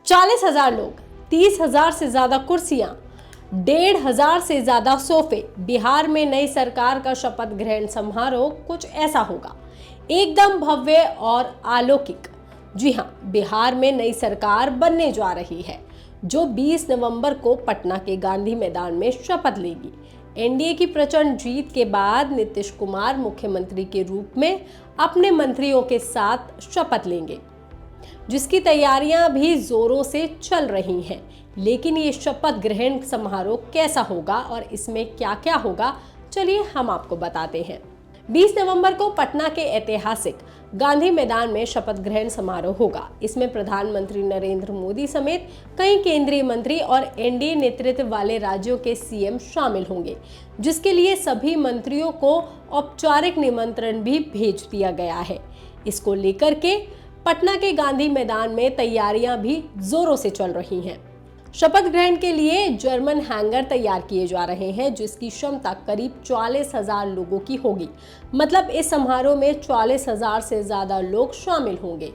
40,000 लोग, 30,000 से ज्यादा कुर्सियां, 1,500 से ज्यादा सोफे। बिहार में नई सरकार का शपथ ग्रहण समारोह कुछ ऐसा होगा, एकदम भव्य और अलौकिक। जी हाँ, बिहार में नई सरकार बनने जा रही है जो 20 नवंबर को पटना के गांधी मैदान में शपथ लेगी। एनडीए की प्रचंड जीत के बाद नीतीश कुमार मुख्यमंत्री के रूप में अपने मंत्रियों के साथ शपथ लेंगे, जिसकी तैयारियां भी जोरों से चल रही हैं। लेकिन ये शपथ ग्रहण समारोह कैसा होगा और इसमें क्या क्या होगा, चलिए हम आपको बताते हैं। 20 नवंबर को पटना के ऐतिहासिक गांधी मैदान में शपथ ग्रहण समारोह होगा। इसमें प्रधानमंत्री नरेंद्र मोदी समेत कई केंद्रीय मंत्री और एनडीए नेतृत्व वाले राज्यों के सीएम शामिल होंगे, जिसके लिए सभी मंत्रियों को औपचारिक निमंत्रण भी भेज दिया गया है। इसको लेकर के पटना के गांधी मैदान में तैयारियां भी जोरों से चल रही हैं। शपथ ग्रहण के लिए जर्मन हैंगर तैयार किए जा रहे हैं, जिसकी क्षमता करीब 40,000 लोगों की होगी। मतलब इस समारोह में 40,000 से ज्यादा लोग शामिल होंगे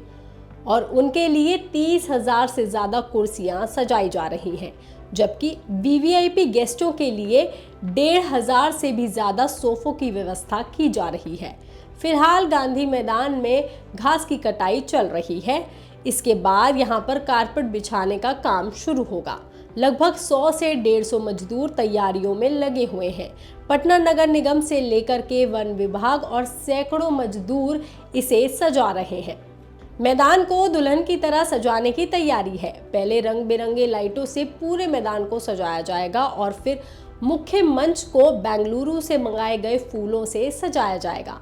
और उनके लिए 30,000 से ज्यादा कुर्सियां सजाई जा रही हैं, जबकि वीवीआईपी गेस्टों के लिए 1,500 से भी ज्यादा सोफों की व्यवस्था की जा रही है। फिलहाल गांधी मैदान में घास की कटाई चल रही है। इसके बाद यहां पर कारपेट बिछाने का काम शुरू होगा। लगभग 100 से 150 मजदूर तैयारियों में लगे हुए हैं। पटना नगर निगम से लेकर के वन विभाग और सैकड़ों मजदूर इसे सजा रहे हैं। मैदान को दुल्हन की तरह सजाने की तैयारी है। पहले रंग बिरंगे लाइटों से पूरे मैदान को सजाया जाएगा और फिर मुख्य मंच को बेंगलुरु से मंगाए गए फूलों से सजाया जाएगा।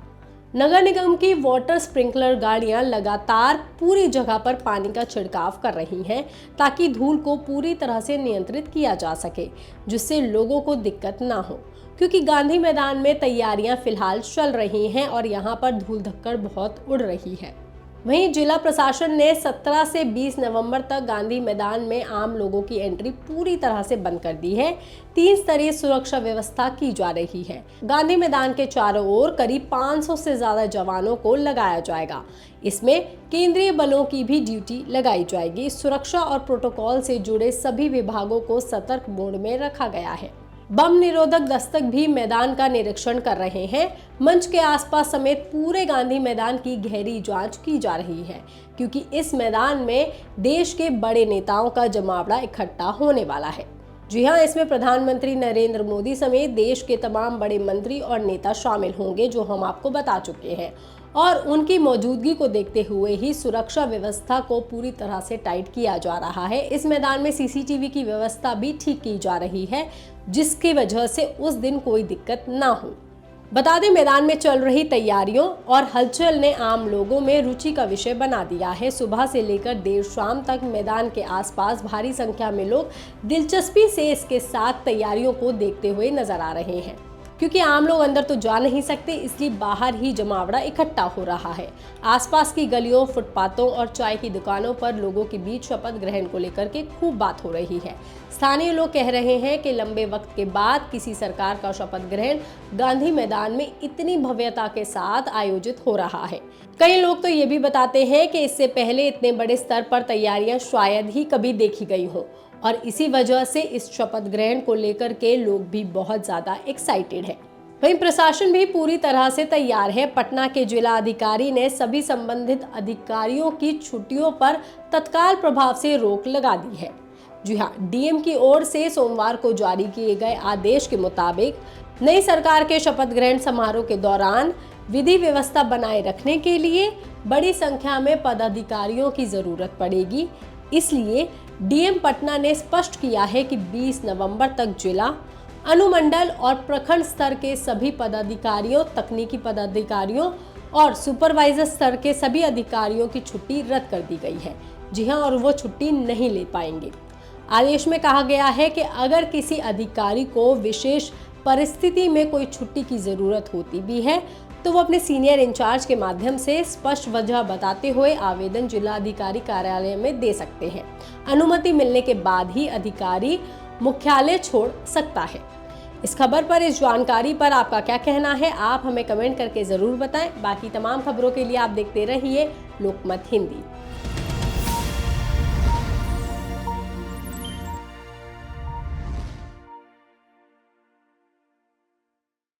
नगर निगम की वाटर स्प्रिंकलर गाड़ियां लगातार पूरी जगह पर पानी का छिड़काव कर रही हैं, ताकि धूल को पूरी तरह से नियंत्रित किया जा सके, जिससे लोगों को दिक्कत ना हो। क्योंकि गांधी मैदान में तैयारियां फिलहाल चल रही हैं और यहां पर धूल धक्कड़ बहुत उड़ रही है। वहीं जिला प्रशासन ने 17 से 20 नवंबर तक गांधी मैदान में आम लोगों की एंट्री पूरी तरह से बंद कर दी है। 3 स्तरीय सुरक्षा व्यवस्था की जा रही है। गांधी मैदान के चारों ओर करीब 500 से ज्यादा जवानों को लगाया जाएगा। इसमें केंद्रीय बलों की भी ड्यूटी लगाई जाएगी। सुरक्षा और प्रोटोकॉल से जुड़े सभी विभागों को सतर्क मोड में रखा गया है। बम निरोधक दस्तक भी मैदान का निरीक्षण कर रहे हैं। मंच के आसपास समेत पूरे गांधी मैदान की गहरी जांच की जा रही है, क्योंकि इस मैदान में देश के बड़े नेताओं का जमावड़ा इकट्ठा होने वाला है। जी हां, इसमें प्रधानमंत्री नरेंद्र मोदी समेत देश के तमाम बड़े मंत्री और नेता शामिल होंगे, जो हम आपको बता चुके हैं। और उनकी मौजूदगी को देखते हुए ही सुरक्षा व्यवस्था को पूरी तरह से टाइट किया जा रहा है। इस मैदान में सीसीटीवी की व्यवस्था भी ठीक की जा रही है, जिसकी वजह से उस दिन कोई दिक्कत ना हो। बता दें, मैदान में चल रही तैयारियों और हलचल ने आम लोगों में रुचि का विषय बना दिया है। सुबह से लेकर देर शाम तक मैदान के आसपास भारी संख्या में लोग दिलचस्पी से इसके साथ तैयारियों को देखते हुए नजर आ रहे हैं। क्योंकि आम लोग अंदर तो जा नहीं सकते, इसलिए बाहर ही जमावड़ा इकट्ठा हो रहा है। आसपास की गलियों, फुटपाथों और चाय की दुकानों पर लोगों के बीच शपथ ग्रहण को लेकर के खूब बात हो रही है। स्थानीय लोग कह रहे हैं कि लंबे वक्त के बाद किसी सरकार का शपथ ग्रहण गांधी मैदान में इतनी भव्यता के साथ आयोजित हो रहा है। कई लोग तो ये भी बताते हैं कि इससे पहले इतने बड़े स्तर पर तैयारियां शायद ही कभी देखी गई हो और इसी वजह से इस शपथ ग्रहण को लेकर के लोग भी बहुत ज्यादा एक्साइटेड है। वहीं प्रशासन भी पूरी तरह से तैयार है। पटना के जिला अधिकारी ने सभी संबंधित अधिकारियों की छुट्टियों पर तत्काल प्रभाव से रोक लगा दी है। जी हाँ, डीएम की ओर से सोमवार को जारी किए गए आदेश के मुताबिक नई सरकार के शपथ ग्रहण समारोह के दौरान विधि व्यवस्था बनाए रखने के लिए बड़ी संख्या में पदाधिकारियों की जरूरत पड़ेगी। इसलिए डीएम पटना ने स्पष्ट किया है कि 20 नवंबर तक जिला, अनुमंडल और प्रखंड स्तर के सभी पदाधिकारियों, तकनीकी पदाधिकारियों और सुपरवाइजर स्तर के सभी अधिकारियों की छुट्टी रद्द कर दी गई है। जी हां, और वो छुट्टी नहीं ले पाएंगे। आदेश में कहा गया है कि अगर किसी अधिकारी को विशेष परिस्थिति में कोई छुट्टी की जरूरत होती भी है तो वो अपने सीनियर इंचार्ज के माध्यम से स्पष्ट वजह बताते हुए आवेदन जिलाधिकारी कार्यालय में दे सकते हैं। अनुमति मिलने के बाद ही अधिकारी मुख्यालय छोड़ सकता है। इस खबर पर, इस जानकारी पर आपका क्या कहना है, आप हमें कमेंट करके जरूर बताएं। बाकी तमाम खबरों के लिए आप देखते रहिए लोकमत हिंदी।